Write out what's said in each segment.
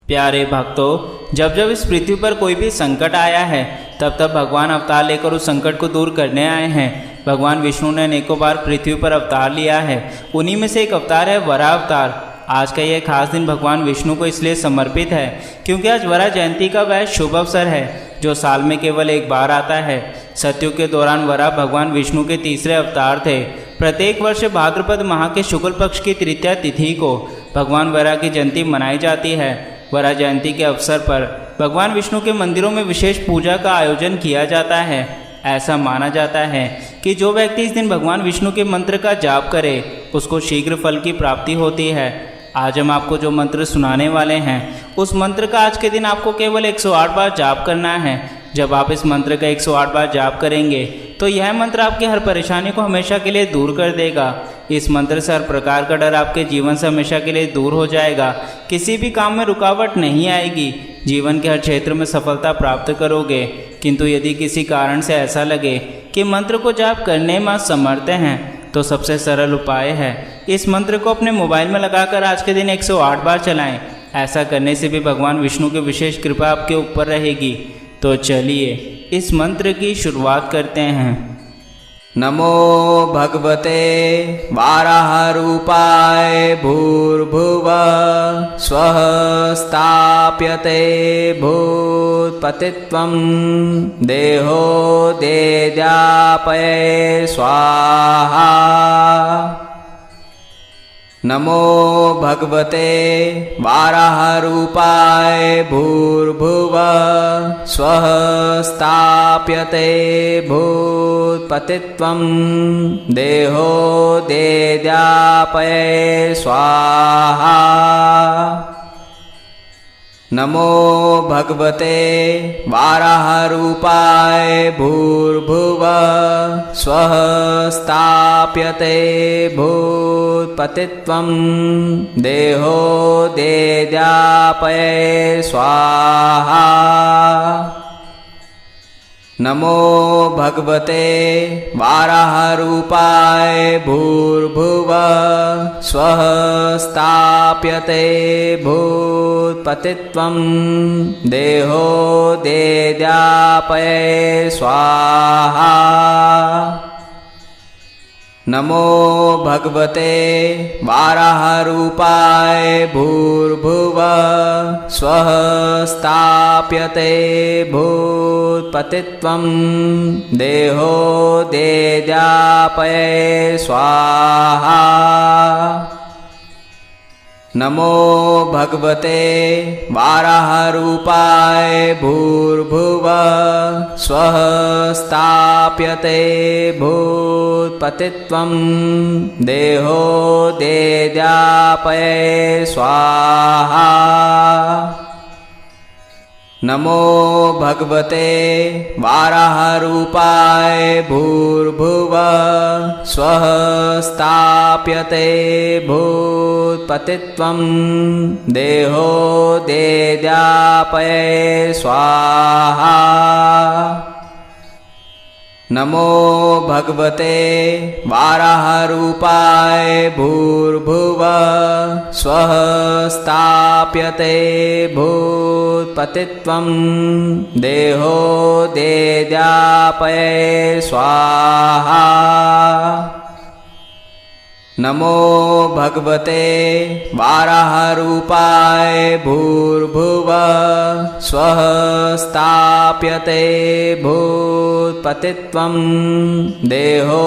प्यारे भक्तों, जब जब इस पृथ्वी पर कोई भी संकट आया है तब तब भगवान अवतार लेकर उस संकट को दूर करने आए हैं। भगवान विष्णु ने अनेकों बार पृथ्वी पर अवतार लिया है। उन्हीं में से एक अवतार है वराह अवतार। आज का यह खास दिन भगवान विष्णु को इसलिए समर्पित है क्योंकि आज वराह जयंती का वह शुभ अवसर है जो साल में केवल एक बार आता है। सतयुग के दौरान वराह भगवान विष्णु के तीसरे अवतार थे। प्रत्येक वर्ष भाद्रपद माह के शुक्ल पक्ष की तृतीया तिथि को भगवान वराह की जयंती मनाई जाती है। वराह जयंती के अवसर पर भगवान विष्णु के मंदिरों में विशेष पूजा का आयोजन किया जाता है। ऐसा माना जाता है कि जो व्यक्ति इस दिन भगवान विष्णु के मंत्र का जाप करे उसको शीघ्र फल की प्राप्ति होती है। आज हम आपको जो मंत्र सुनाने वाले हैं उस मंत्र का आज के दिन आपको केवल 108 बार जाप करना है। जब आप इस मंत्र का 108 बार जाप करेंगे तो यह मंत्र आपकी हर परेशानी को हमेशा के लिए दूर कर देगा। इस मंत्र से हर प्रकार का डर आपके जीवन से हमेशा के लिए दूर हो जाएगा। किसी भी काम में रुकावट नहीं आएगी। जीवन के हर क्षेत्र में सफलता प्राप्त करोगे। किंतु यदि किसी कारण से ऐसा लगे कि मंत्र को जाप करने में असमर्थ हैं तो सबसे सरल उपाय है इस मंत्र को अपने मोबाइल में लगाकर आज के दिन 108 बार चलाएं। ऐसा करने से भी भगवान विष्णु की विशेष कृपा आपके ऊपर रहेगी। तो चलिए इस मंत्र की शुरुआत करते हैं। नमो भगवते वाराहरूपाय भूर्भुवः स्वः स्थाप्यते भूत्पतित्वं देहो देजापये स्वाहा। नमो भगवते वाराहरूपाय भूर्भुवः स्वः स्थाप्यते भूत्पतित्वं देहो देजापये स्वाहा। नमो भगवते वाराहरूपाय भूर्भुवः स्वः स्थाप्यते भूत्पतित्वं देहो देजापये स्वाहा। नमो भगवते वाराहरूपाय भूर्भुवः स्वः स्थाप्यते भूत्पतित्वं देहो देजापये स्वाहा। नमो भगवते वाराहरूपाय भूर्भुवः स्वः स्थाप्यते भूत्पतित्वं देहो देजापये स्वाहा। नमो भगवते वाराहरूपाय भूर्भुवः स्वः स्थाप्यते भूत्पतित्वं देहो देजापये स्वाहा। नमो भगवते वाराहरूपाय भूर्भुवः स्वः स्थाप्यते भूत्पतित्वं देहो देजापये स्वाहा। नमो भगवते वाराहरूपाय भूर्भुवः स्वः स्थाप्यते भूत्पतित्वं देहो देजापये स्वाहा। नमो भगवते वाराहरूपाय भूर्भुवः स्वः स्थाप्यते भूत्पतित्वं देहो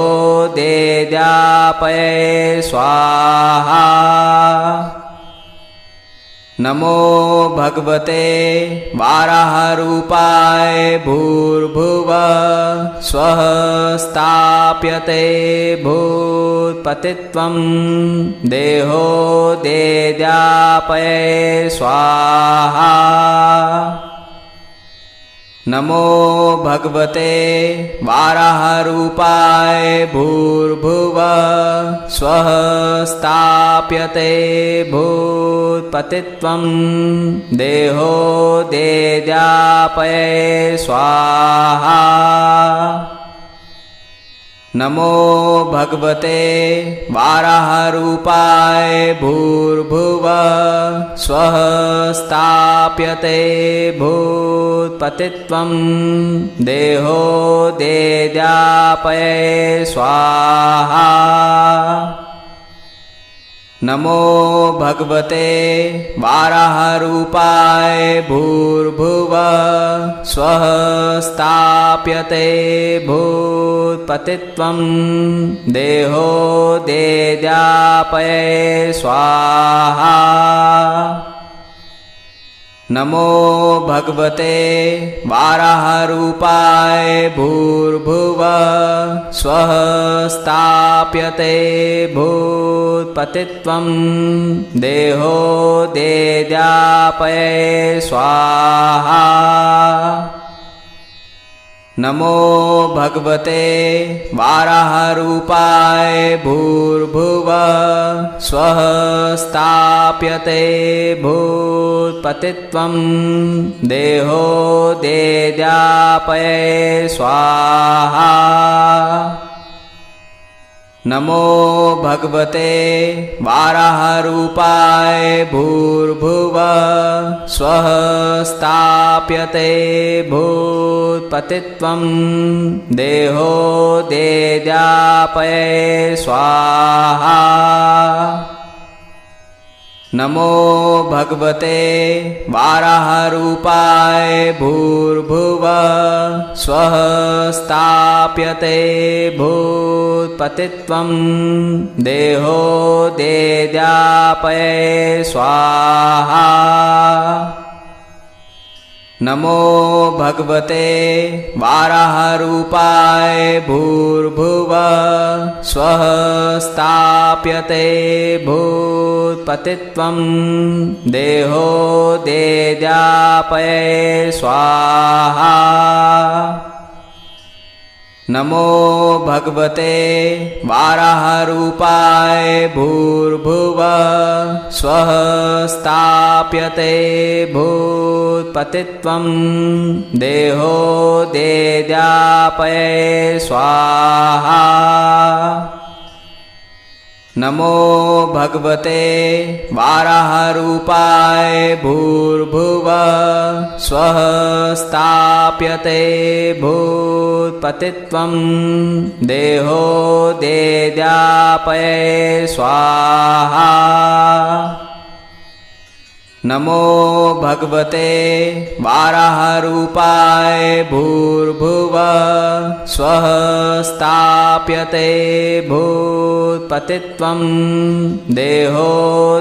देजापये स्वाहा। नमो भगवते वाराहरूपाय भूर्भुवः स्वः स्थाप्यते भूत्पतित्वं देहो देजापये स्वाहा। नमो भगवते वाराहरूपाय भूर्भुवः स्वः स्थाप्यते भूत्पतित्वं देहो देजापये स्वाहा। नमो भगवते वाराहरूपाय भूर्भुवः स्वः स्थाप्यते भूत्पतित्वं देहो देद्यापये स्वाहा। नमो भगवते वाराहरूपाय भूर्भुवः स्वः स्थाप्यते भूत्पतित्वं देहो देद्यापये स्वाहा। नमो भगवते वाराहरूपाय भूर्भुवः स्वः स्थाप्यते भूत्पतित्वं देहो देद्यापये स्वाहा। नमो भगवते वाराहरूपाय भूर्भुवः स्वः स्थाप्यते भूत्पतित्वं देहो देद्यापये स्वाहा। नमो भगवते वाराहरूपाय भूर्भुवः स्वः स्थाप्यते भूत्पतित्वं देहो देद्यापये स्वाहा। नमो भगवते वाराहरूपाय भूर्भुवः स्वः स्थाप्यते भूत्पतित्वं देहो देद्यापये स्वाहा। नमो भगवते वाराहरूपाय भूर्भुवः स्वः स्थाप्यते भूत्पतित्वं देहो देद्यापये स्वाहा। नमो भगवते वाराहरूपाय भूर्भुवः स्वः स्थाप्यते भूत्पतित्वं देहो देद्यापये स्वाहा। नमो भगवते वाराहरूपाय भूर्भुवः स्वः स्थाप्यते भूत्पतित्वं देहो देद्यापये स्वाहा। नमो भगवते वाराहरूपाय भूर्भुवः स्वः स्थाप्यते भूत्पतित्वं देहो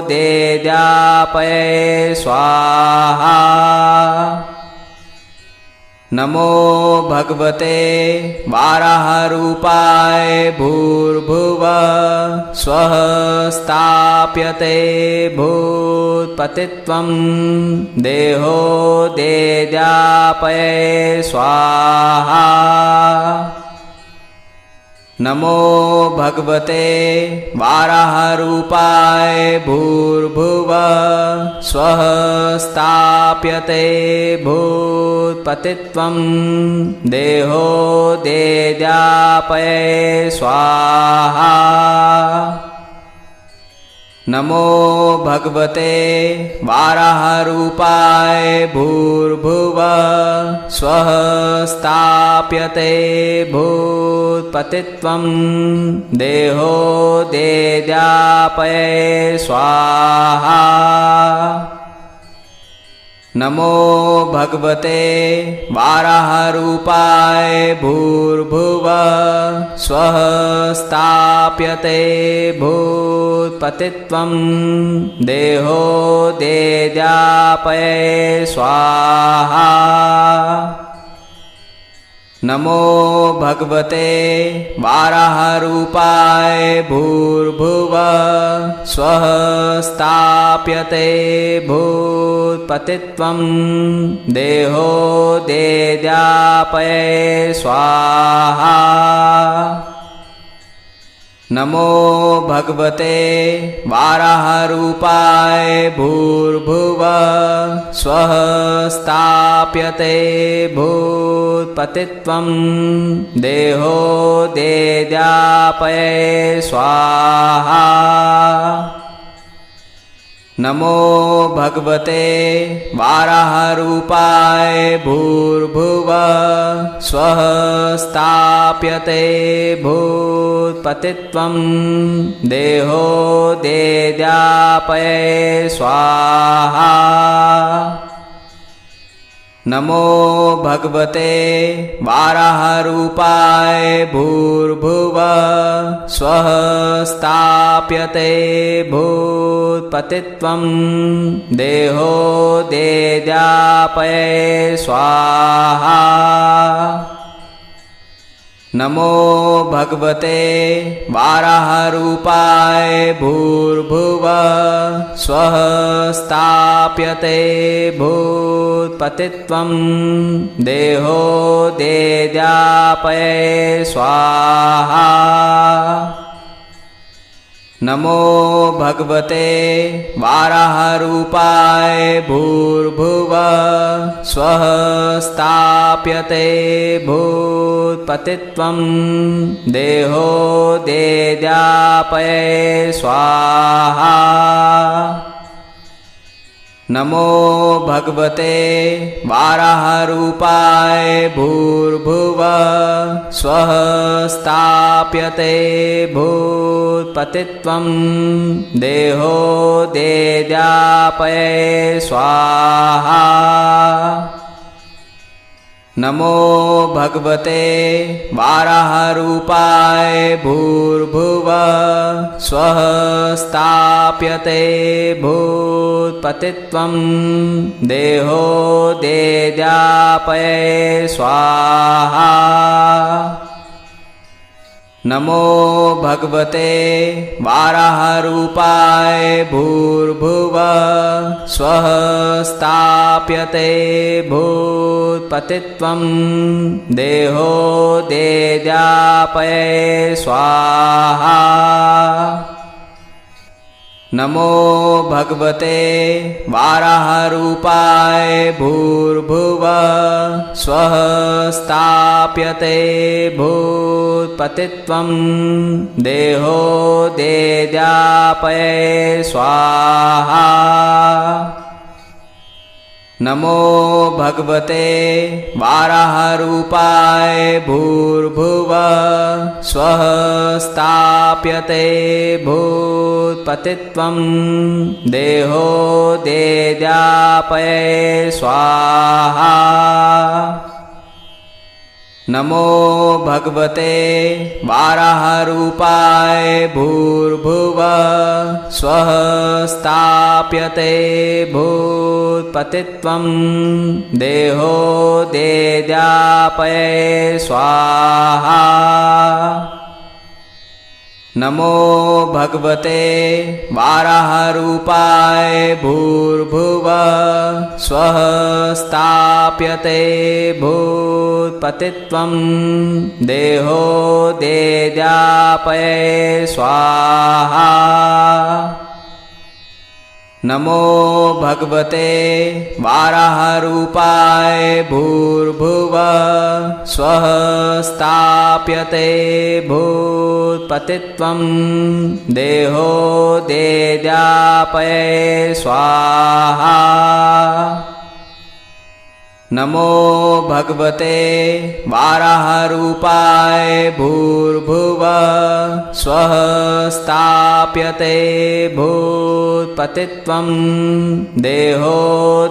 देद्यापये स्वाहा। नमो भगवते वाराहरूपाय भूर्भुवः स्वः स्थाप्यते भूत्पतित्वं देहो देद्यापये स्वाहा। नमो भगवते वाराहरूपाय भूर्भुवः स्वः स्थाप्यते भूत्पतित्वं देहो देद्यापये स्वाहा। नमो भगवते वाराहरूपाय भूर्भुवः स्वः स्थाप्यते भूत्पतित्वं देहो देद्यापये स्वाहा। नमो भगवते वाराहरूपाय भूर्भुवः स्वः स्थाप्यते भूत्पतित्वं देहो देद्यापये स्वाहा। नमो भगवते वाराहरूपाय भूर्भुवः स्वः स्थाप्यते भूत्पतित्वं देहो देद्यापये स्वाहा। नमो भगवते वाराहरूपाय भूर्भुवः स्वः स्थाप्यते भूत्पतित्वं देहो देद्यापये स्वाहा। नमो भगवते वाराहरूपाय भूर्भुवः स्वः स्थाप्यते भूत्पतित्वं देहो देद्यापये स्वाहा। नमो भगवते वाराहरूपाय भूर्भुवः स्वः स्थाप्यते भूत्पतित्वं देहो देद्यापये स्वाहा। नमो भगवते वाराहरूपाय भूर्भुवः स्वः स्थाप्यते भूत्पतित्वं देहो देद्यापये स्वाहा। नमो भगवते वाराहरूपाय भूर्भुवः स्वः स्थाप्यते भूत्पतित्वं देहो देद्यापये स्वाहा। नमो भगवते वाराहरूपाय भूर्भुवः स्वः स्थाप्यते भूत्पतित्वं देहो देद्यापये स्वाहा। नमो भगवते वाराहरूपाय भूर्भुवः स्वः स्थाप्यते भूत्पतित्वं देहो देद्यापये स्वाहा। नमो भगवते वाराहरूपाय भूर्भुवः स्वः स्थाप्यते भूत्पतित्वं देहो देद्यापये स्वाहा। नमो भगवते वाराहरूपाय भूर्भुवः स्वः स्थाप्यते भूत्पतित्वं देहो देद्यापये स्वाहा। नमो भगवते वाराहरूपाय भूर्भुवः स्वः स्थाप्यते भूत्पतित्वं देहो देद्यापये स्वाहा। नमो भगवते वाराहरूपाय भूर्भुवः स्वः स्थाप्यते भूत्पतित्वं देहो देद्यापये स्वाहा। नमो भगवते वाराहरूपाय भूर्भुवः स्वः स्थाप्यते भूत्पतित्वं देहो देद्यापये स्वाहा। नमो भगवते वाराहरूपाय भूर्भुवः स्वः स्थाप्यते भूत्पतित्वं देहो देद्यापये स्वाहा। नमो भगवते वाराहरूपाय भूर्भुवः स्वः स्थाप्यते भूत्पतित्वं देहो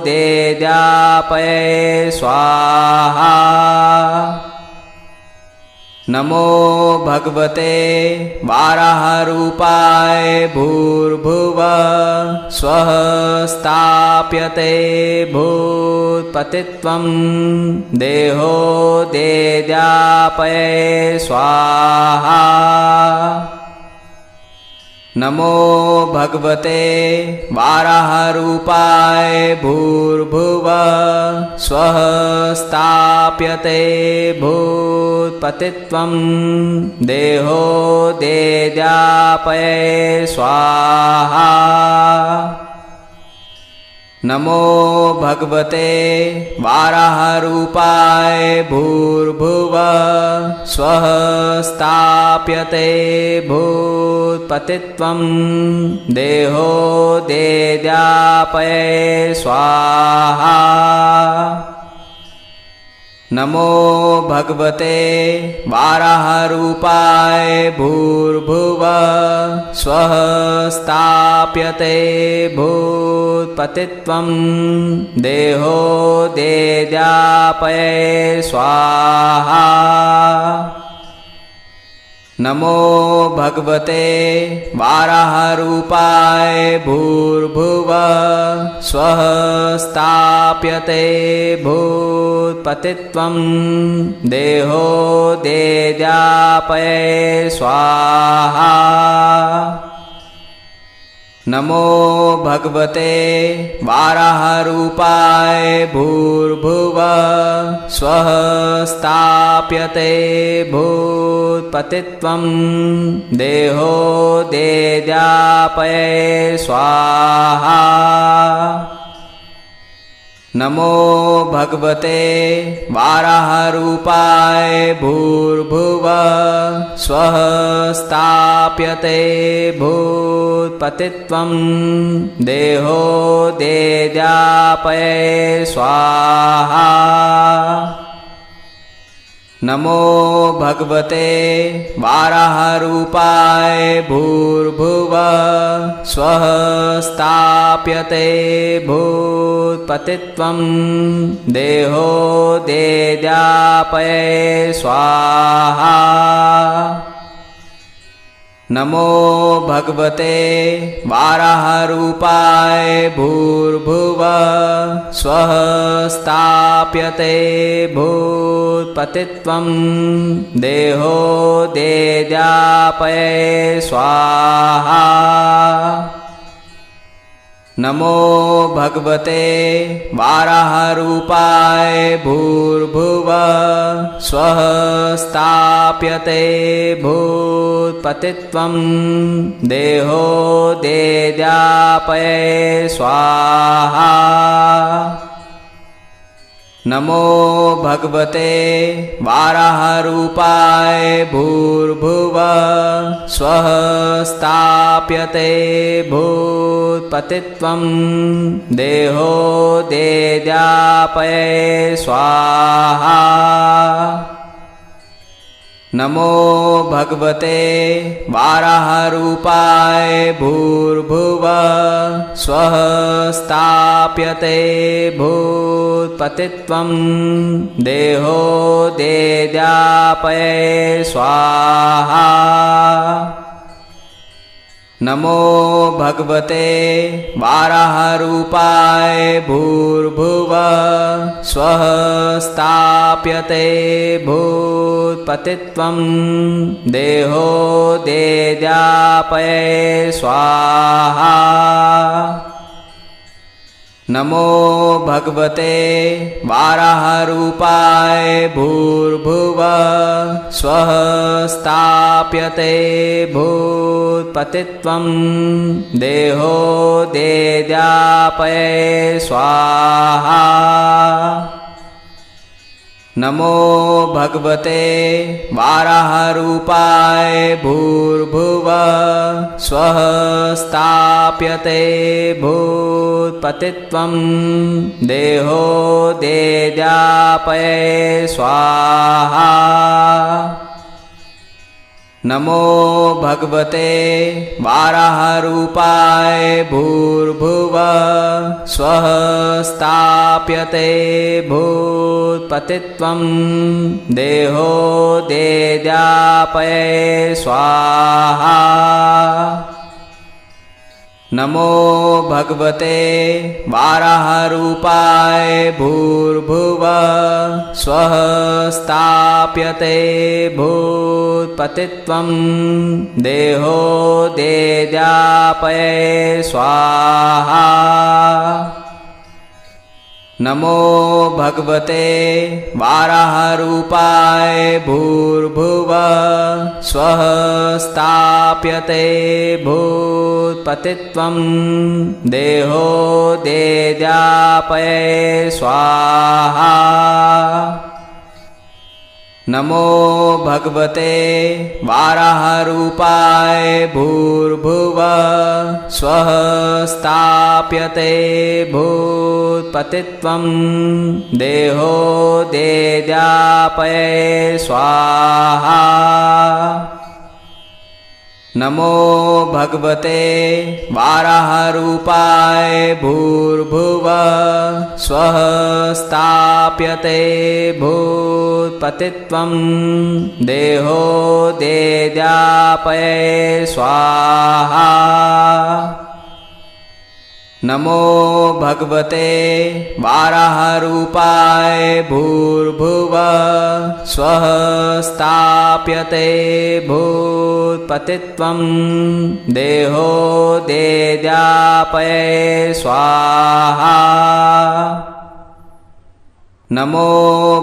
देद्यापये स्वाहा। नमो भगवते वाराहरूपाय भूर्भुवः स्वः स्थाप्यते भूत्पतित्वं देहो देद्यापये स्वाहा। नमो भगवते वाराहरूपाय भूर्भुवः स्वः स्थाप्यते भूत्पतित्वं देहो देद्यापये स्वाहा। नमो भगवते वाराहरूपाय भूर्भुवः स्वः स्थाप्यते भूत्पतित्वं देहो देद्यापये स्वाहा। नमो भगवते वाराहरूपाय भूर्भुवः स्वः स्थाप्यते भूत्पतित्वं देहो देद्यापये स्वाहा। नमो भगवते वाराहरूपाय भूर्भुवः स्वः स्थाप्यते भूत्पतित्वं देहो देद्यापये स्वाहा। नमो भगवते वाराहरूपाय भूर्भुवः स्वः स्थाप्यते भूत्पतित्वं देहो देद्यापये स्वाहा। नमो भगवते वाराहरूपाय भूर्भुवः स्वः स्थाप्यते भूत्पतित्वं देहो देद्यापये स्वाहा। नमो भगवते वाराहरूपाय भूर्भुवः स्वः स्थाप्यते भूत्पतित्वं देहो देद्यापये स्वाहा। नमो भगवते वाराहरूपाय भूर्भुवः स्वः स्थाप्यते भूत्पतित्वं देहो देद्यापये स्वाहा। नमो भगवते वाराहरूपाय भूर्भुवः स्वः स्थाप्यते भूत्पतित्वं देहो देद्यापये स्वाहा। नमो भगवते वाराहरूपाय भूर्भुवः स्वः स्थाप्यते भूत्पतित्वं देहो देद्यापये स्वाहा। नमो भगवते वाराहरूपाय भूर्भुवः स्वः स्थाप्यते भूत्पतित्वं देहो देद्यापये स्वाहा। नमो भगवते वाराहरूपाय भूर्भुवः स्वः स्थाप्यते भूत्पतित्वं देहो देद्यापये स्वाहा। नमो भगवते वाराहरूपाय भूर्भुवः स्वः स्थाप्यते भूत्पतित्वं देहो देद्यापये स्वाहा। नमो भगवते वाराहरूपाय भूर्भुवः स्वः स्थाप्यते भूत्पतित्वं देहो देद्यापये स्वाहा। नमो भगवते वाराहरूपाय भूर्भुवः स्वः स्थाप्यते भूत्पतित्वं देहो देद्यापये स्वाहा। नमो भगवते वाराहरूपाय भूर्भुवः स्वः स्थाप्यते भूत्पतित्वं देहो देद्यापये स्वाहा। नमो भगवते वाराहरूपाय भूर्भुवः स्वः स्थाप्यते भूत्पतित्वं देहो देद्यापये स्वाहा। नमो भगवते वाराहरूपाय भूर्भुवः स्वः स्थाप्यते भूत्पतित्वं देहो देद्यापये स्वाहा। नमो भगवते वाराहरूपाय भूर्भुवः स्वः स्थाप्यते भूत्पतित्वं देहो देद्यापये स्वाहा। नमो भगवते वाराहरूपाय भूर्भुवः स्वः स्थाप्यते भूत्पतित्वं देहो देद्यापये स्वाहा। नमो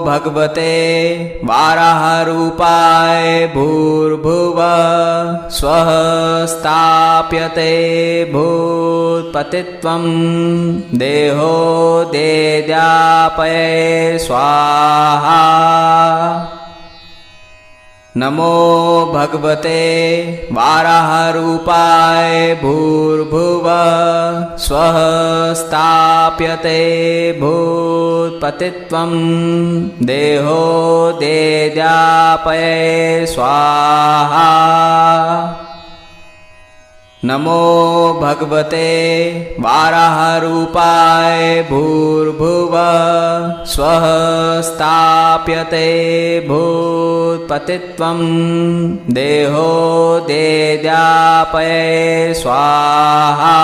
भगवते वाराहरूपाय भूर्भुवः स्वः स्थाप्यते भूत्पतित्वं देहो देद्यापये स्वाहा। नमो भगवते वाराहरूपाय भूर्भुवः स्वः स्थाप्यते भूत्पतित्वं देहो देद्यापये स्वाहा। नमो भगवते वाराहरूपाय भूर्भुवः स्वः स्थाप्यते भूत्पतित्वं देहो देद्यापये स्वाहा।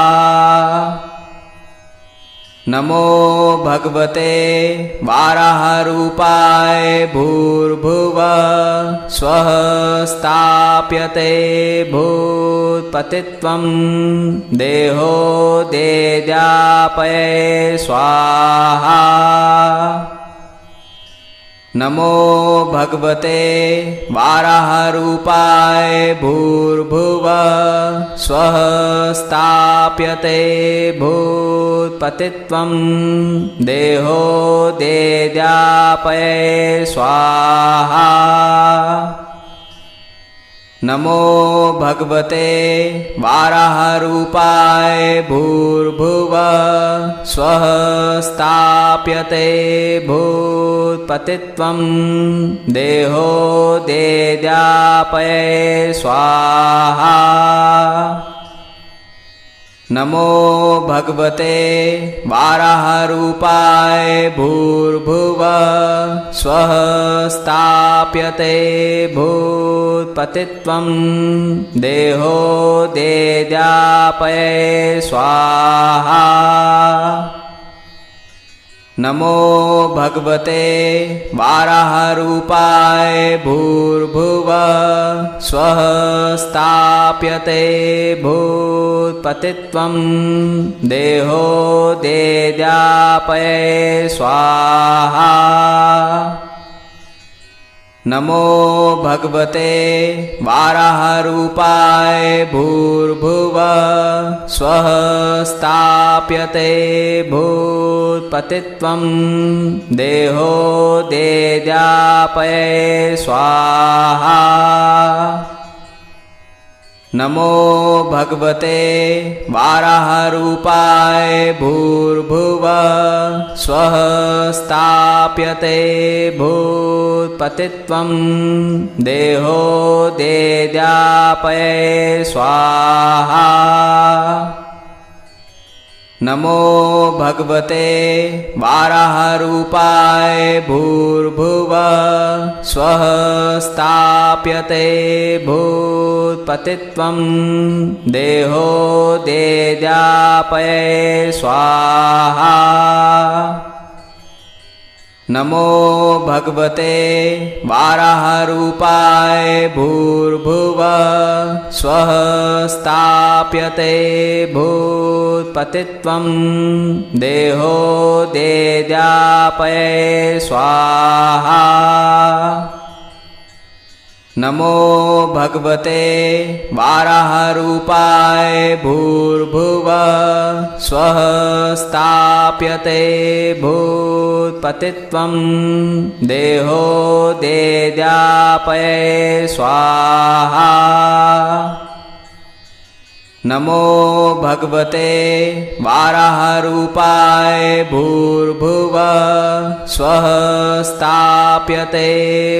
नमो भगवते वाराहरूपाय भूर्भुवः स्वः स्थाप्यते भूत्पतित्वं देहो देद्यापये स्वाहा। नमो भगवते वाराहरूपाय भूर्भुवः स्वः स्थाप्यते भूत्पतित्वं देहो देद्यापये स्वाहा। नमो भगवते वाराहरूपाय भूर्भुवः स्वः स्थाप्यते भूत्पतित्वं देहो देद्यापये स्वाहा। नमो भगवते वाराहरूपाय भूर्भुवः स्वः स्थाप्यते भूत्पतित्वं देहो देद्यापये स्वाहा। नमो भगवते वाराहरूपाय भूर्भुवः स्वः स्थाप्यते भूत्पतित्वं देहो देद्यापये स्वाहा। नमो भगवते वाराहरूपाय भूर्भुवः स्वः स्थाप्यते भूत्पतित्वं देहो देद्यापये स्वाहा। नमो भगवते वाराहरूपाय भूर्भुवः स्वः स्थाप्यते भूत्पतित्वं देहो देद्यापये स्वाहा। नमो भगवते वाराहरूपाय भूर्भुवः स्वः स्थाप्यते भूत्पतित्वं देहो देजापये स्वाहा। नमो भगवते वाराहरूपाय भूर्भुवः स्वः स्थाप्यते भूत्पतित्वं देहो देजापये स्वाहा। नमो भगवते वाराहरूपाय भूर्भुवः स्वः स्थाप्यते भूत्पतित्वं देहो देजापये स्वाहा। नमो भगवते वाराहरूपाय भूर्भुवः स्वः स्थाप्यते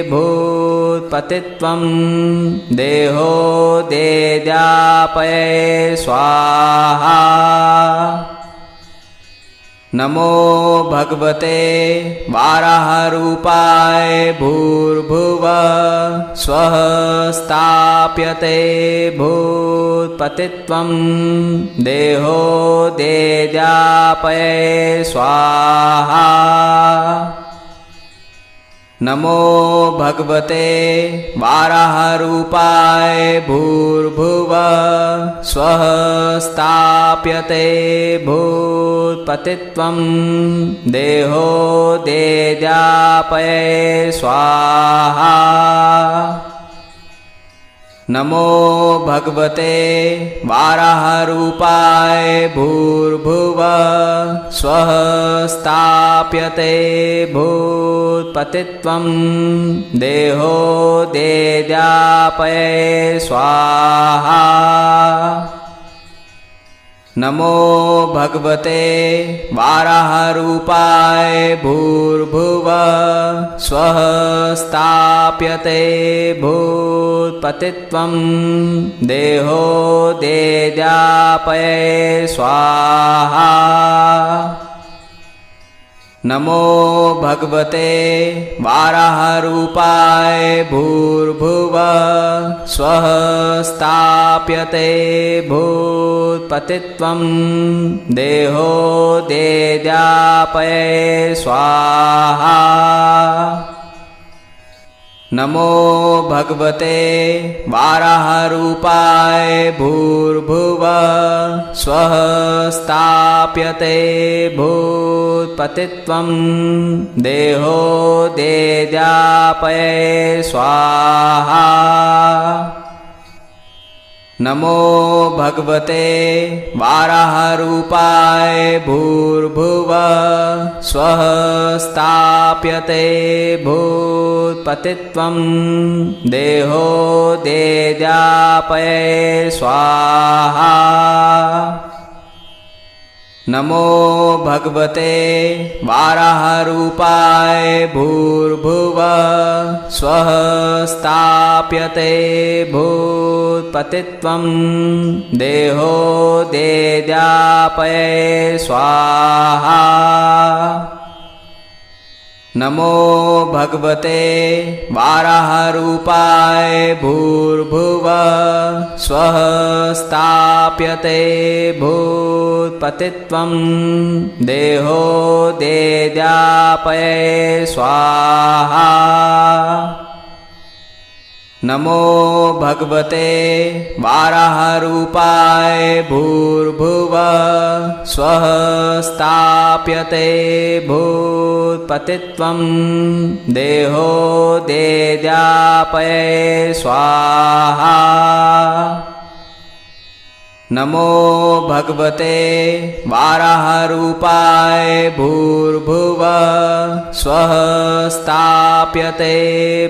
भूत्पतित्वं देहो देजापये स्वाहा। नमो भगवते वाराहरूपाय भूर्भुवः स्वः स्थाप्यते भूत्पतित्वं देहो देजापये स्वाहा। नमो भगवते वाराहरूपाय भूर्भुवः स्वः स्थाप्यते भूत्पतित्वं देहो देजापये स्वाहा। नमो भगवते वाराहरूपाय भूर्भुवः स्वः स्थाप्यते भूत्पतित्वं देहो देजापये स्वाहा। नमो भगवते वाराहरूपाय भूर्भुवः स्वः स्थाप्यते भूत्पतित्वं देहो देजापये स्वाहा। नमो भगवते वाराहरूपाय भूर्भुवः स्वः स्थाप्यते भूत्पतित्वं देहो देजापये स्वाहा। नमो भगवते वाराहरूपाय भूर्भुवः स्वः स्थाप्यते भूत्पतित्वं देहो देजापये स्वाहा। नमो भगवते वाराहरूपाय भूर्भुवः स्वः स्थाप्यते भूत्पतित्वं देहो देजापये स्वाहा। नमो भगवते वाराहरूपाय भूर्भुवः स्वः स्थाप्यते भूत्पतित्वं देहो देजापये स्वाहा। नमो भगवते वाराहरूपाय भूर्भुवः स्वः स्थाप्यते भूत्पतित्वं देहो देजापये स्वाहा। नमो भगवते वाराहरूपाय भूर्भुवः स्वः स्थाप्यते भूत्पतित्वं देहो देजापये स्वाहा। नमो भगवते वाराहरूपाय भूर्भुवः स्वः स्थाप्यते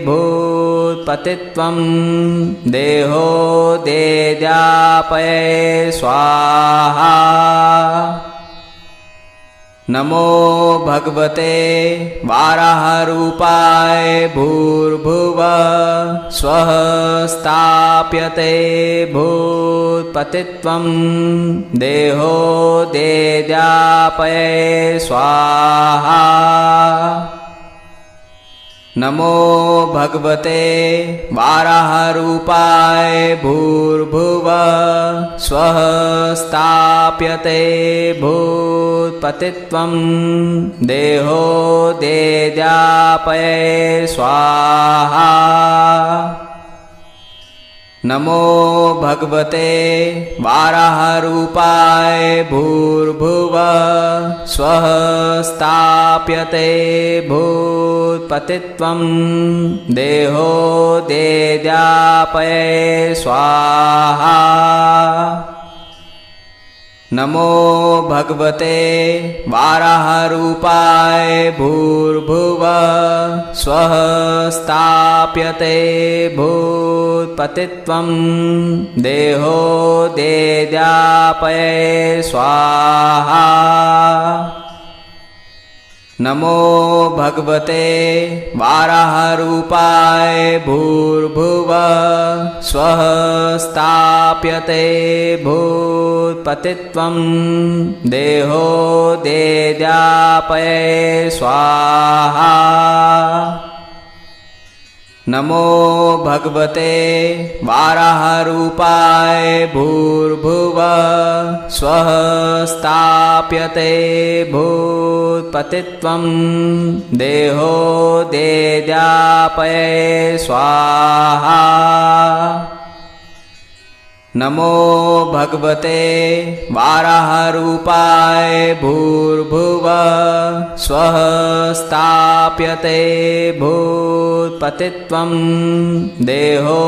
भूत्पतित्वं देहो देजापये स्वाहा। नमो भगवते वाराहरूपाय भूर्भुवः स्वः स्थाप्यते भूत्पतित्वं देहो देजापये स्वाहा। नमो भगवते वाराहरूपाय भूर्भुवः स्वः स्थाप्यते भूत्पतित्वं देहो देजापये स्वाहा। नमो भगवते वाराहरूपाय भूर्भुवः स्वः स्थाप्यते भूत्पतित्वं देहो देजापये स्वाहा। नमो भगवते वाराहरूपाय भूर्भुवः स्वः स्थाप्यते भूत्पतित्वं देहो देजापये स्वाहा। नमो भगवते वाराहरूपाय भूर्भुवः स्वः स्थाप्यते भूत्पतित्वं देहो देजापये स्वाहा। नमो भगवते वाराहरूपाय भूर्भुवः स्वः स्थाप्यते भूत्पतित्वं देहो देजापये स्वाहा। नमो भगवते वाराहरूपाय भूर्भुवः स्वः स्थाप्यते भूत्पतित्वं देहो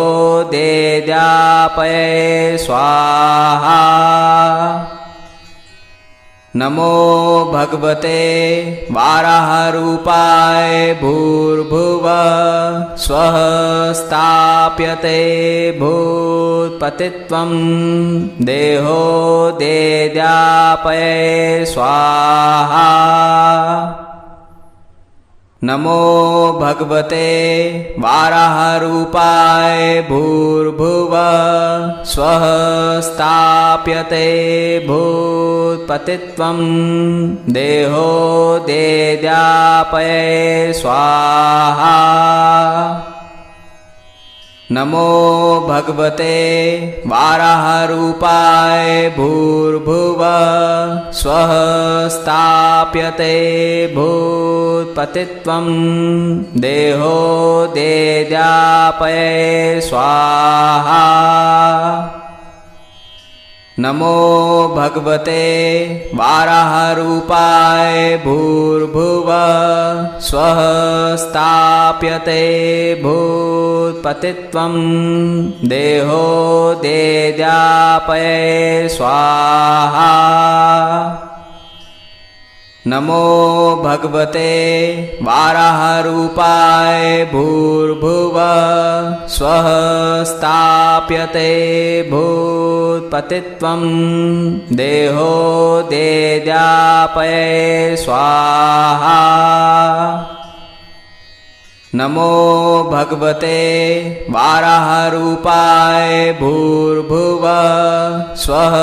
देजापये स्वाहा। नमो भगवते वाराहरूपाय भूर्भुवः स्वः स्थाप्यते भूत्पतित्वं देहो देजापये स्वाहा। नमो भगवते वाराहरूपाय भूर्भुवः स्वः स्थाप्यते भूत्पतित्वं देहो देजापये स्वाहा। नमो भगवते वाराहरूपाय भूर्भुवः स्वः स्थाप्यते भूत्पतित्वं देहो देजापये स्वाहा। नमो भगवते वाराहरूपाय भूर्भुवः स्वः स्थाप्यते भूत्पतित्वं देहो देजापये स्वाहा। नमो भगवते वाराहरूपाय भूर्भुवः स्वः स्थाप्यते भूत्पतित्वं देहो देजापये स्वाहा। नमो भगवते वाराहरूपाय भूर्भुवः स्वः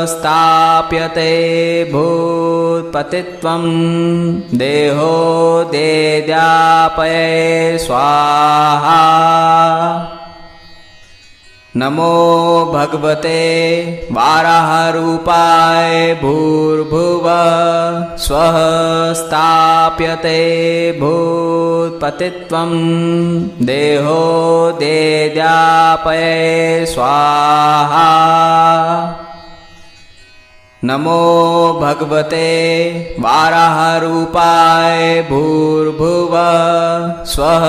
स्थाप्यते भूत्पतित्वं देहो देजापये स्वाहा। नमो भगवते वाराहरूपाय भूर्भुवः स्वः स्थाप्यते भूत्पतित्वं देहो देजापये स्वाहा। नमो भगवते वाराहरूपाय भूर्भुवः स्वः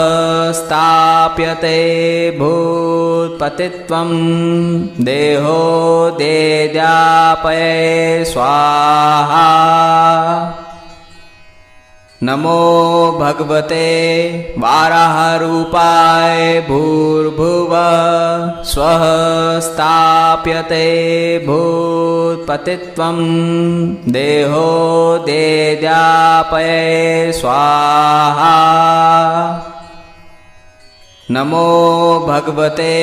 स्थाप्यते भूत्पतित्वं देहो देजापये स्वाहा। नमो भगवते वाराहरूपाय भूर्भुवः स्वः स्थाप्यते भूत्पतित्वं देहो देद्यापये स्वाहा। नमो भगवते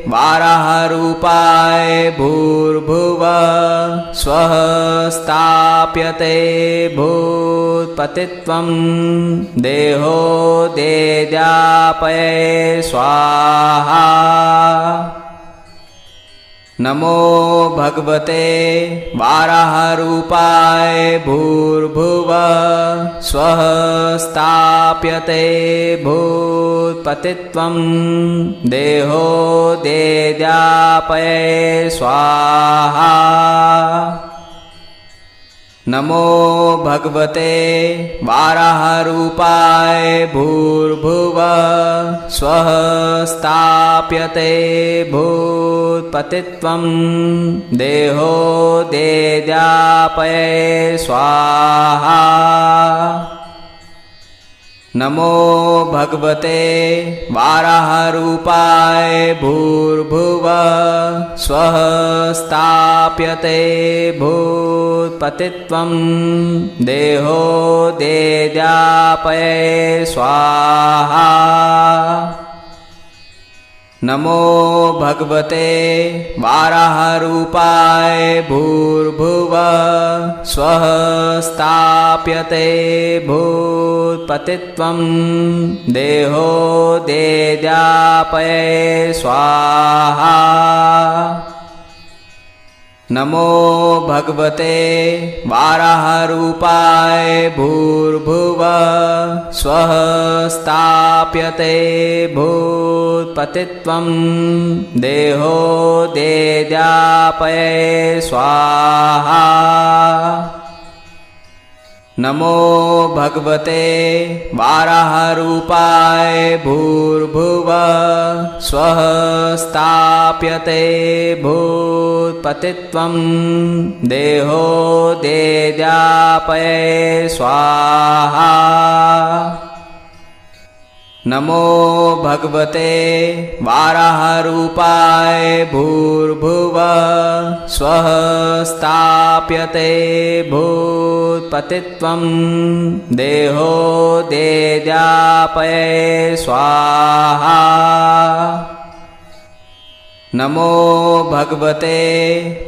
वाराहरूपाय भूर्भुवः स्वः स्थाप्यते भूत्पतित्वं देहो देद्यापये स्वाहा। नमो भगवते वाराहरूपाय भूर्भुवः स्वः स्थाप्यते भूत्पतित्वं देहो देद्यापये स्वाहा। नमो भगवते वाराहरूपाय भूर्भुवः स्वः स्थाप्यते भूत्पतित्वं देहो देद्यापये स्वाहा। नमो भगवते वाराहरूपाय भूर्भुवः स्वः स्थाप्यते भूत्पतित्वं देहो देद्यापये स्वाहा। नमो भगवते वाराहरूपाय भूर्भुवः स्वः स्थाप्यते भूत्पतित्वं देहो देद्यापये स्वाहा। नमो भगवते वाराहरूपाय भूर्भुवः स्वः स्थाप्यते भूत्पतित्वं देहो देद्यापये स्वाहा। नमो भगवते वाराहरूपाय भूर्भुवः स्वः स्थाप्यते भूत्पतित्वं देहो देद्यापये स्वाहा। नमो भगवते वाराहरूपाय भूर्भुवः स्वः स्थाप्यते भूत्पतित्वं देहो देद्यापये स्वाहा। नमो भगवते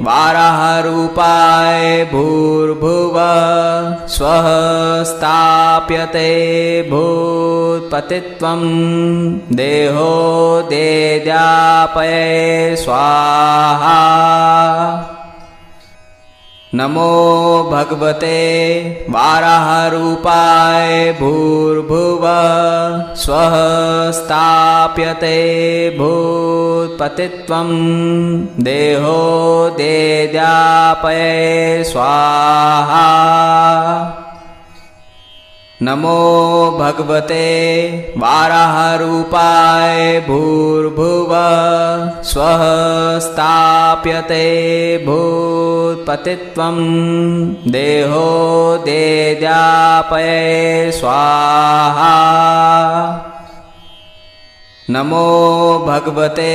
वाराहरूपाय भूर्भुवः स्वः स्थाप्यते भूत्पतित्वं देहो देद्यापये स्वाहा। नमो भगवते वाराहरूपाय भूर्भुवः स्वः स्थाप्यते भूत्पतित्वं देहो देद्यापये स्वाहा। नमो भगवते वाराहरूपाय भूर्भुवः स्वः स्थाप्यते भूत्पतित्वं देहो देद्यापये स्वाहा। नमो भगवते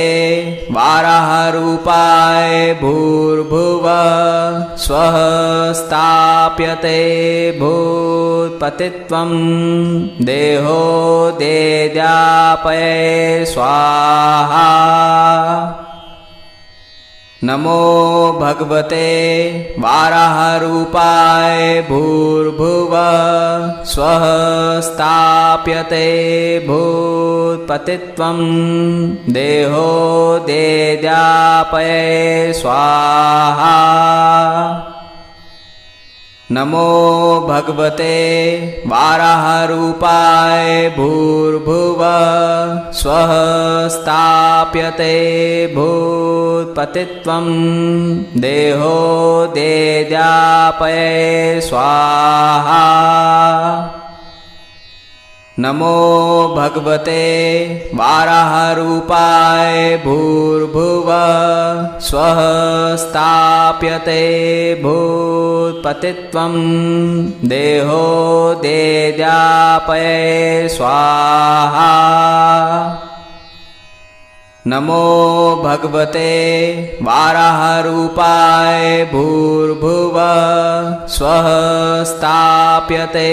वाराहरूपाय भूर्भुवः स्वः स्थाप्यते भूत्पतित्वं देहो देद्यापये स्वाहा। नमो भगवते वाराहरूपाय भूर्भुवः स्वः स्थाप्यते भूत्पतित्वं देहो देद्यापये स्वाहा। नमो भगवते वाराहरूपाय भूर्भुवः स्वः स्थाप्यते भूत्पतित्वं देहो देद्यापये स्वाहा। नमो भगवते वाराहरूपाय भूर्भुवः स्वः स्थाप्यते भूत्पतित्वं भूत्पतित्वं देहो देजापये स्वाहा। नमो भगवते वाराहरूपाय भूर्भुवः स्वः स्थाप्यते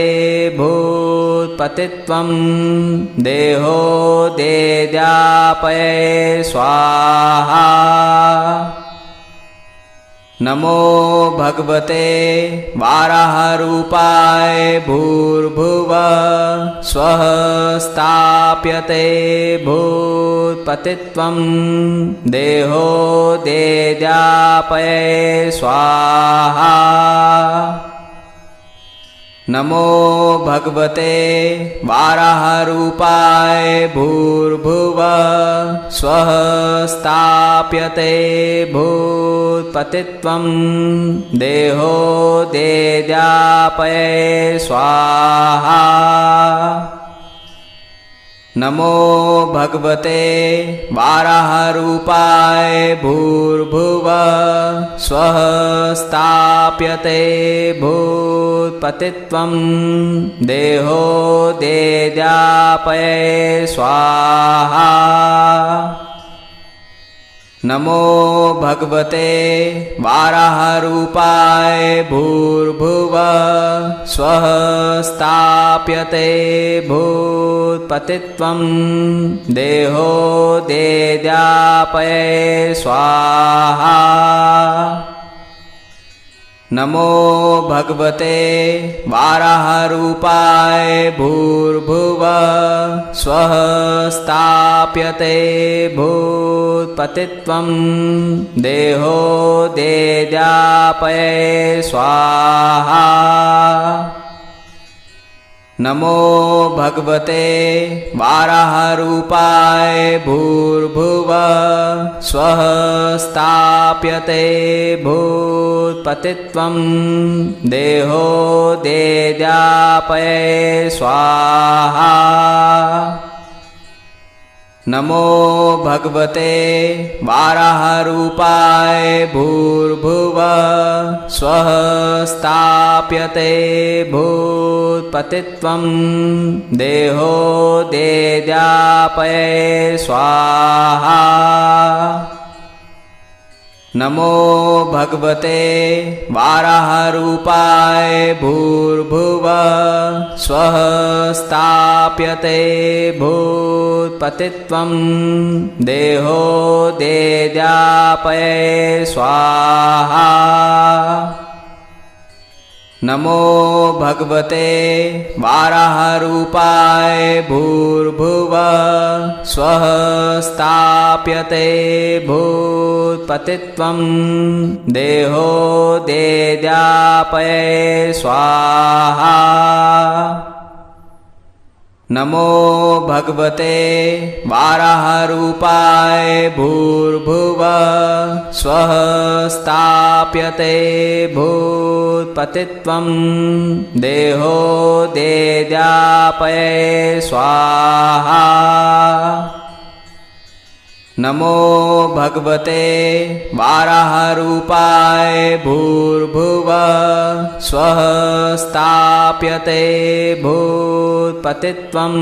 भूत्पतित्वं देहो देजापये स्वाहा। नमो भगवते वाराहरूपाय भूर्भुवः स्वः स्थाप्यते भूत्पतित्वं देहो देजापये स्वाहा। नमो भगवते वाराहरूपाय भूर्भुवः स्वः स्थाप्यते भूत्पतित्वं देहो देजापये स्वाहा। नमो भगवते वाराहरूपाय भूर्भुवः स्वः स्थाप्यते भूत्पतित्वं देहो देजापये स्वाहा। नमो भगवते वाराहरूपाय भूर्भुवः स्वः स्थाप्यते भूत्पतित्वं देहो देजापये स्वाहा। नमो भगवते वाराहरूपाय भूर्भुवः स्वः स्थाप्यते भूत्पतित्वं देहो देजापये स्वाहा। नमो भगवते वाराहरूपाय भूर्भुवः स्वः स्थाप्यते भूत्पतित्वं देहो देजापये स्वाहा। नमो भगवते वाराहरूपाय भूर्भुवः स्वः स्थाप्यते भूत्पतित्वं देहो देजापये स्वाहा। नमो भगवते वाराहरूपाय भूर्भुवः स्वः स्थाप्यते भूत्पतित्वं देहो देजापये स्वाहा। नमो भगवते वाराहरूपाय भूर्भुवः स्वः स्थाप्यते भूत्पतित्वं देहो देजापये स्वाहा। नमो भगवते वाराहरूपाय भूर्भुवः स्वः स्थाप्यते भूत्पतित्वं देहो देजापये स्वाहा। नमो भगवते वाराहरूपाय भूर्भुवः स्वः स्थाप्यते भूत्पतित्वं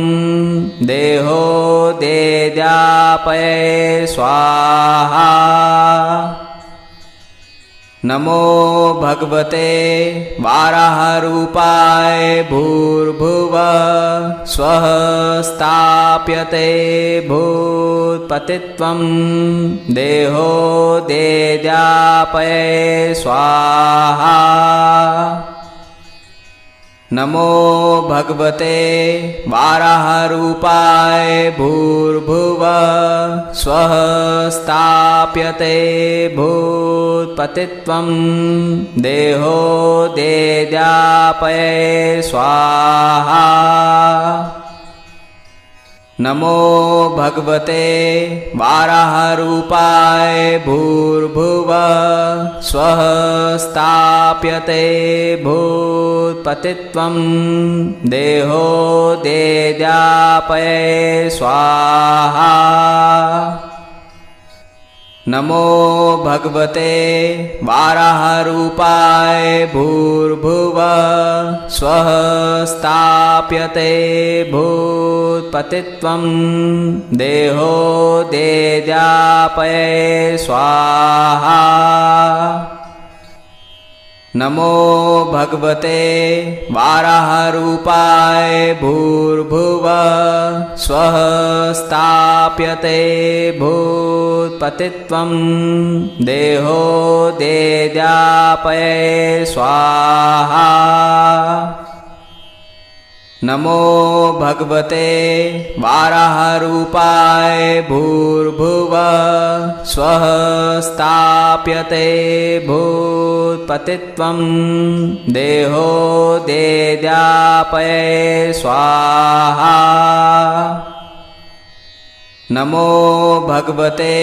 देहो देजापये स्वाहा। नमो भगवते वाराहरूपाय भूर्भुवः स्वः स्थाप्यते भूत्पतित्वं देहो देजापये स्वाहा। नमो भगवते वाराहरूपाय भूर्भुवः स्वः स्थाप्यते भूत्पतित्वं देहो देजापये स्वाहा। नमो भगवते वाराहरूपाय भूर्भुवः स्वः स्थाप्यते भूत्पतित्वं देहो देजापये स्वाहा। नमो भगवते वाराहरूपाय भूर्भुवः स्वः स्थाप्यते भूत्पतित्वं देहो देजापये स्वाहा। नमो भगवते वाराहरूपाय भूर्भुवः स्वः स्थाप्यते भूत्पतित्वं देहो देजापये स्वाहा। नमो भगवते वाराहरूपाय भूर्भुवः स्वः स्थाप्यते भूत्पतित्वं देहो देजापये स्वाहा। नमो भगवते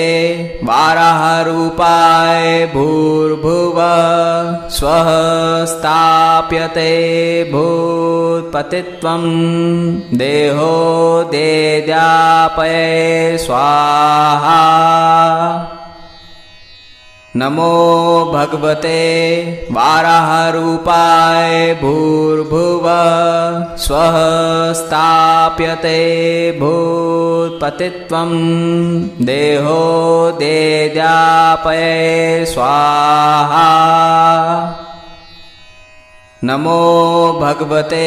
वाराहरूपाय भूर्भुवः स्वः स्थाप्यते भूत्पतित्वं देहो देजापये स्वाहा। नमो भगवते वाराहरूपाय भूर्भुवः स्वः स्थाप्यते भूत्पतित्वं देहो देजापये स्वाहा। नमो भगवते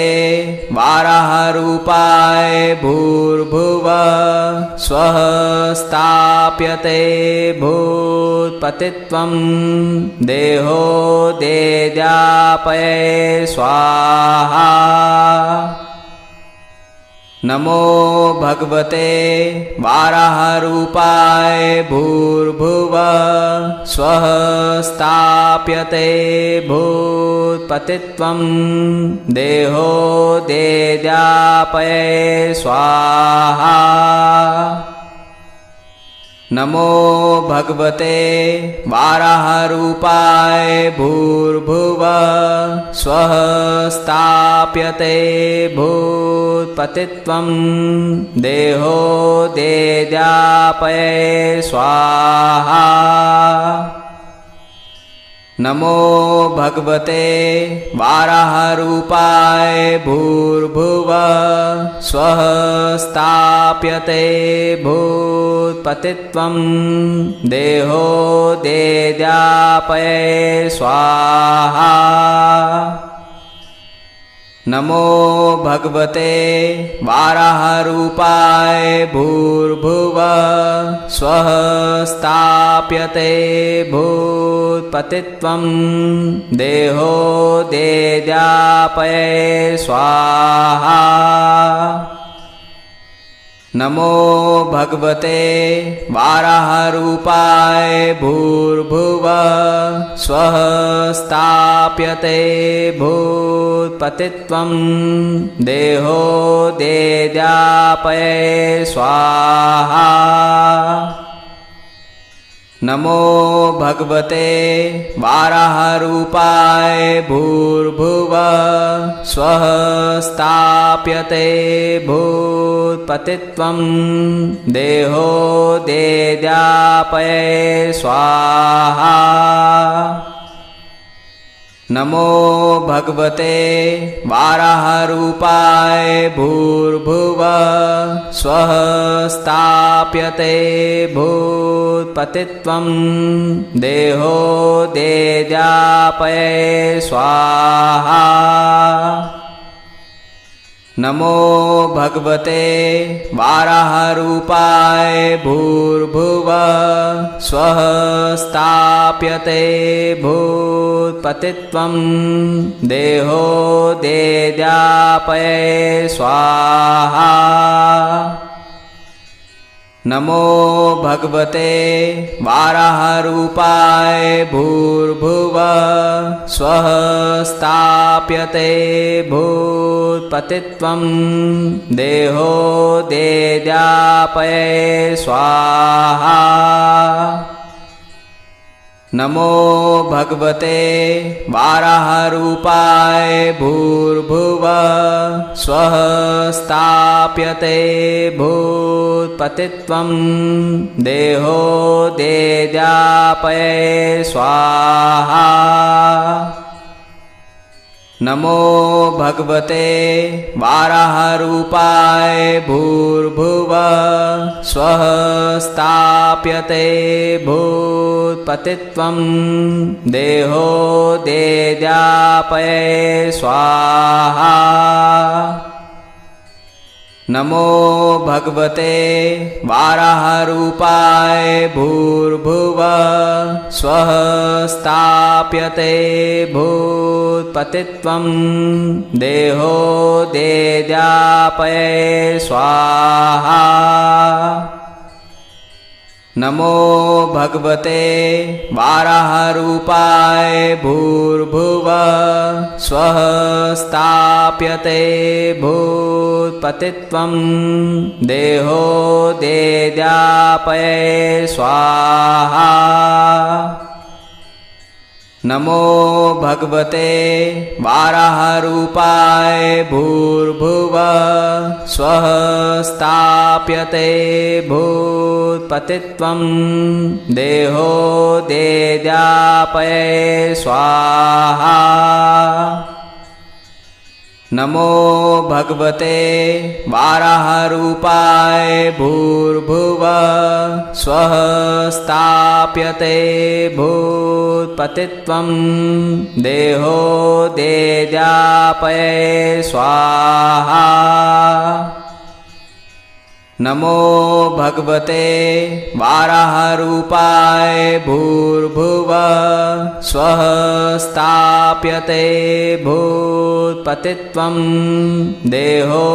वाराहरूपाय भूर्भुवः स्वः स्थाप्यते भूत्पतित्वं देहो देजापये स्वाहा। नमो भगवते वाराहरूपाय भूर्भुवः स्वः स्थाप्यते भूत्पतित्वं देहो देजापये स्वाहा। नमो भगवते वाराहरूपाय भूर्भुवः स्वः स्थाप्यते भूत्पतित्वं देहो देजापये स्वाहा। नमो भगवते वाराहरूपाय भूर्भुवः स्वः स्थाप्यते भूत्पतित्वं देहो देजापये स्वाहा। नमो भगवते वाराहरूपाय भूर्भुवः स्वः स्थाप्यते भूत्पतित्वं देहो देजापये स्वाहा। नमो भगवते वाराहरूपाय भूर्भुवः स्वः स्थाप्यते भूत्पतित्वं देहो देजापये स्वाहा। नमो भगवते वाराहरूपाय भूर्भुवः स्वः स्थाप्यते भूत्पतित्वं देहो देजापये स्वाहा। नमो भगवते वाराहरूपाय भूर्भुवः स्वः स्थाप्यते भूत्पतित्वं देहो देजापये स्वाहा। नमो भगवते वाराहरूपाय भूर्भुवः स्वः स्थाप्यते भूत्पतित्वं देहो देजापये स्वाहा। नमो भगवते वाराहरूपाय भूर्भुवः स्वः स्थाप्यते भूत्पतित्वं देहो देजापये स्वाहा। नमो भगवते वाराहरूपाय भूर्भुवः स्वः स्थाप्यते भूत्पतित्वं देहो देजापये स्वाहा। नमो भगवते वाराहरूपाय भूर्भुवः स्वः स्थाप्यते भूत्पतित्वं देहो देजापये स्वाहा। नमो भगवते वाराहरूपाय भूर्भुवः स्वः स्थाप्यते भूत्पतित्वं देहो देजापये स्वाहा। नमो भगवते वाराहरूपाय भूर्भुवः स्वः स्थाप्यते भूत्पतित्वं देहो देजापये स्वाहा। नमो भगवते वाराहरूपाय भूर्भुवः स्वः स्थाप्यते भूत्पतित्वं देहो देजापये स्वाहा। नमो भगवते वाराहरूपाय भूर्भुवः स्वः स्थाप्यते भूत्पतित्वं देहो देजापये स्वाहा। नमो भगवते वाराहरूपाय भूर्भुवः स्वः स्थाप्यते भूत्पतित्वं देहो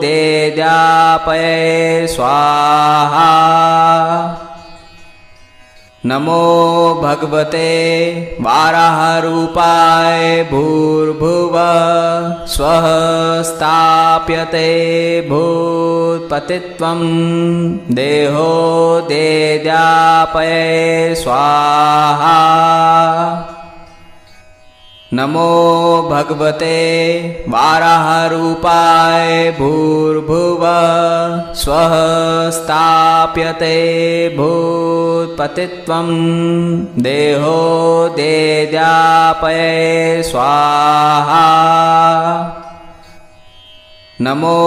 देजापये स्वाहा। नमो भगवते वाराहरूपाय भूर्भुवः स्वः स्थाप्यते भूत्पतित्वं देहो देजापये स्वाहा। नमो भगवते वाराहरूपाय भूर्भुवः स्वः स्थाप्यते भूत्पतित्वं देहो देजापये स्वाहा। नमो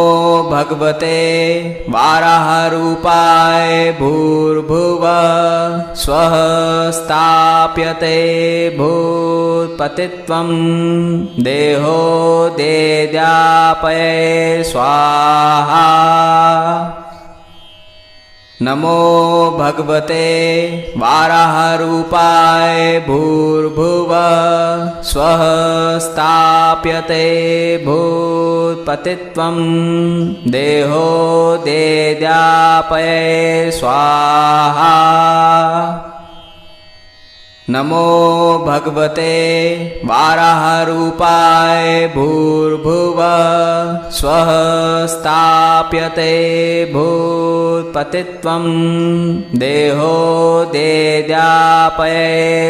भगवते वाराहरूपाय भूर्भुवः स्वः स्थाप्यते भूत्पतित्वं देहो देजापये स्वाहा। नमो भगवते वाराहरूपाय भूर्भुवः स्वः स्थाप्यते भूत्पतित्वं देहो देजापये स्वाहा। नमो भगवते वाराहरूपाय भूर्भुवः स्वः स्थाप्यते भूत्पतित्वं देहो देजापये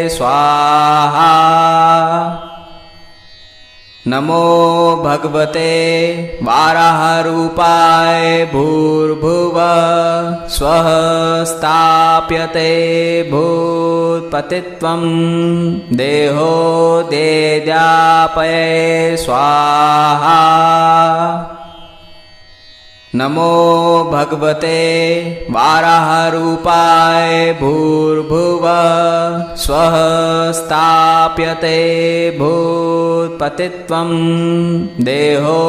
स्वाहा। नमो भगवते वाराहरूपाय भूर्भुवः स्वः स्थाप्यते भूत्पतित्वं देहो देजापये स्वाहा। नमो भगवते वाराहरूपाय भूर्भुवः स्वः स्थाप्यते भूत्पतित्वं देहो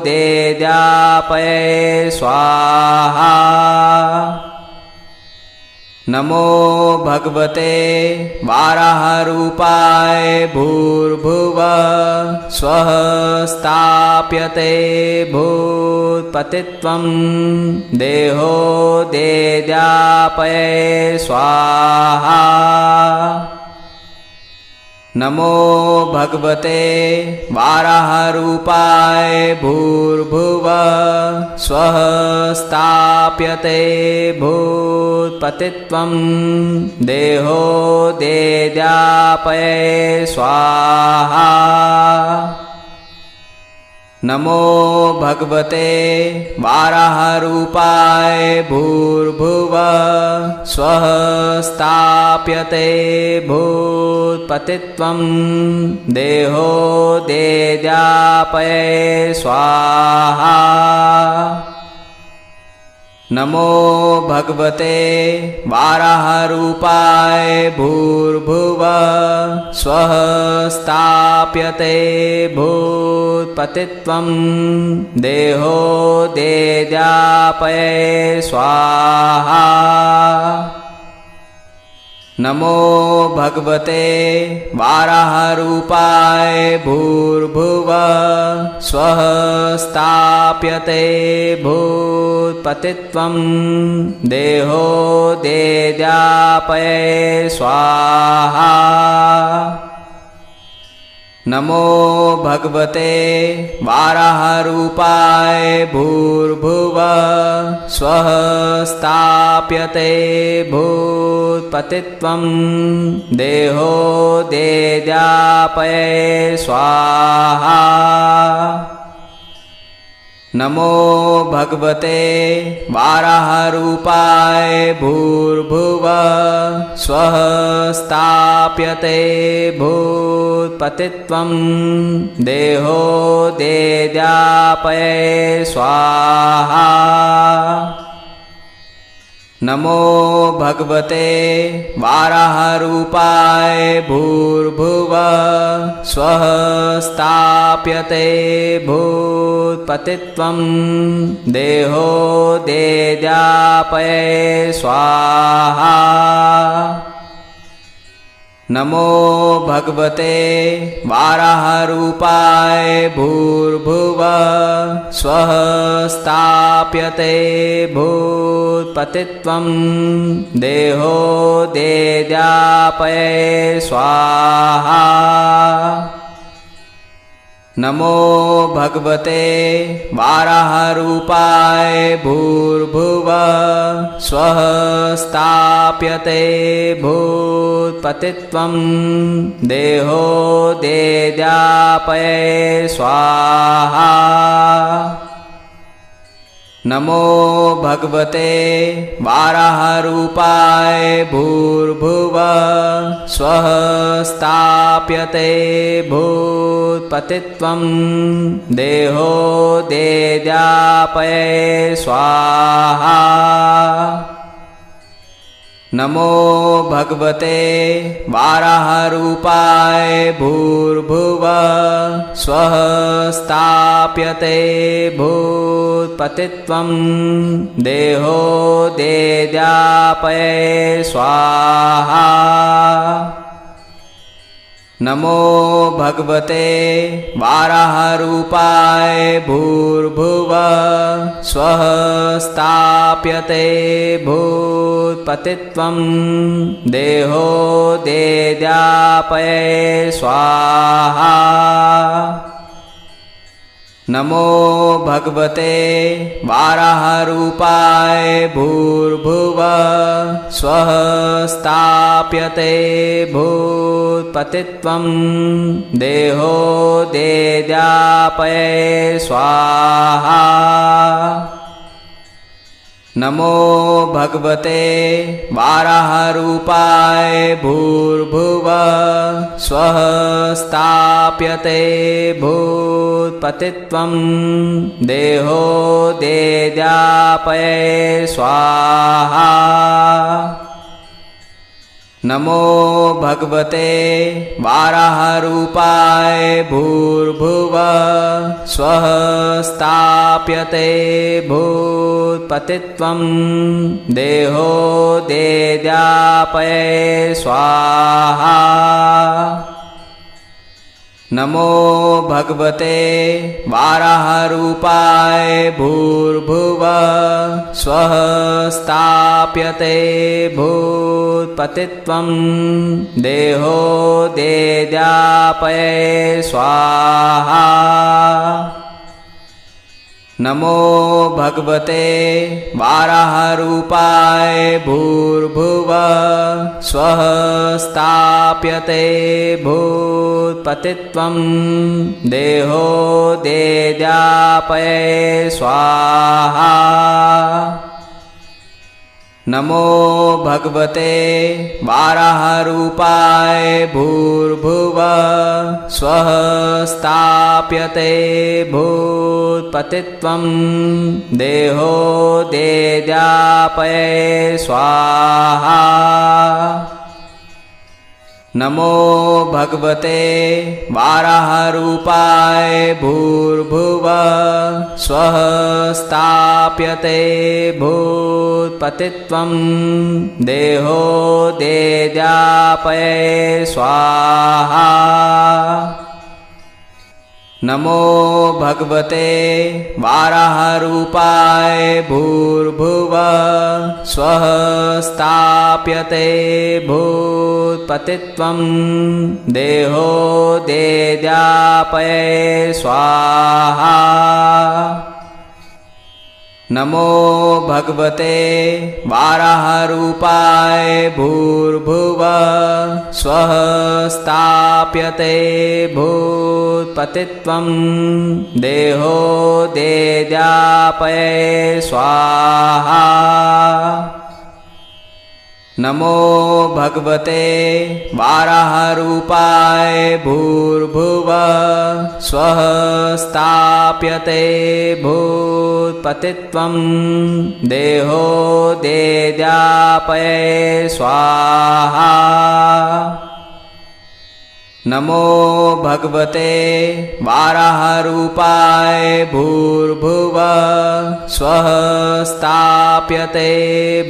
देजापये स्वाहा। नमो भगवते वाराहरूपाय भूर्भुवः स्वः स्थाप्यते भूत्पतित्वं देहो देजापये स्वाहा। नमो भगवते वाराहरूपाय भूर्भुवः स्वः स्थाप्यते भूत्पतित्वं देहो देद्यापये स्वाहा। नमो भगवते वाराहरूपाय भूर्भुवः स्वः स्थाप्यते भूत्पतित्वं देहो देद्यापये स्वाहा। नमो भगवते वाराहरूपाय भूर्भुवः स्वः स्थाप्यते भूत्पतित्वं देहो देद्यापये स्वाहा। नमो भगवते वाराहरूपाय भूर्भुवः स्वः स्थाप्यते भूत्पतित्वं देहो देद्यापये स्वाहा। नमो भगवते वाराहरूपाय भूर्भुवः स्वः स्थाप्यते भूत्पतित्वं देहो देद्यापये स्वाहा। नमो भगवते वाराहरूपाय भूर्भुवः स्वः स्थाप्यते भूत्पतित्वं देहो देद्यापये स्वाहा। नमो भगवते वाराहरूपाय भूर्भुवः स्वः स्थाप्यते भूत्पतित्वं देहो देद्यापये स्वाहा। नमो भगवते वाराहरूपाय भूर्भुवः स्वः स्थाप्यते भूत्पतित्वं देहो देद्यापये स्वाहा। नमो भगवते वाराहरूपाय भूर्भुवः स्वः स्थाप्यते भूत्पतित्वं देहो देद्यापये स्वाहा। नमो भगवते वाराहरूपाय भूर्भुवः स्वः स्थाप्यते भूत्पतित्वं देहो देद्यापये स्वाहा। नमो भगवते वाराहरूपाय भूर्भुवः स्वः स्थाप्यते भूत्पतित्वं देहो देद्यापये स्वाहा। नमो भगवते वाराहरूपाय भूर्भुवः स्वः स्थाप्यते भूत्पतित्वं देहो देद्यापये स्वाहा। नमो भगवते वाराहरूपाय भूर्भुवः स्वः स्थाप्यते भूत्पतित्वं देहो देद्यापये स्वाहा। नमो भगवते वाराहरूपाय भूर्भुवः स्वः स्थाप्यते भूत्पतित्वं देहो देद्यापये स्वाहा। नमो भगवते वाराहरूपाय भूर्भुवः स्वः स्थाप्यते भूत्पतित्वं देहो देद्यापये स्वाहा। नमो भगवते वाराहरूपाय भूर्भुवः स्वः स्थाप्यते भूत्पतित्वं देहो देद्यापये स्वाहा। नमो भगवते वाराहरूपाय भूर्भुवः स्वः स्थाप्यते भूत्पतित्वं देहो देद्यापये स्वाहा। नमो भगवते वाराहरूपाय भूर्भुवः स्वः स्थाप्यते भूत्पतित्वं देहो देद्यापये स्वाहा। नमो भगवते वाराहरूपाय भूर्भुवः स्वः स्थाप्यते भूत्पतित्वं देहो देद्यापये स्वाहा। नमो भगवते वाराहरूपाय भूर्भुवः स्वः स्थाप्यते भूत्पतित्वं देहो देद्यापये स्वाहा। नमो भगवते वाराहरूपाय भूर्भुवः स्वः स्थाप्यते भूत्पतित्वं देहो देद्यापये स्वाहा। नमो भगवते वाराहरूपाय भूर्भुवः स्वः स्थाप्यते भूत्पतित्वं देहो देद्यापये स्वाहा। नमो भगवते वाराहरूपाय भूर्भुवः स्वः स्थाप्यते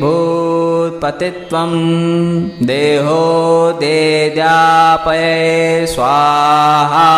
भूत्पतित्वं देहो देद्यापये स्वाहा।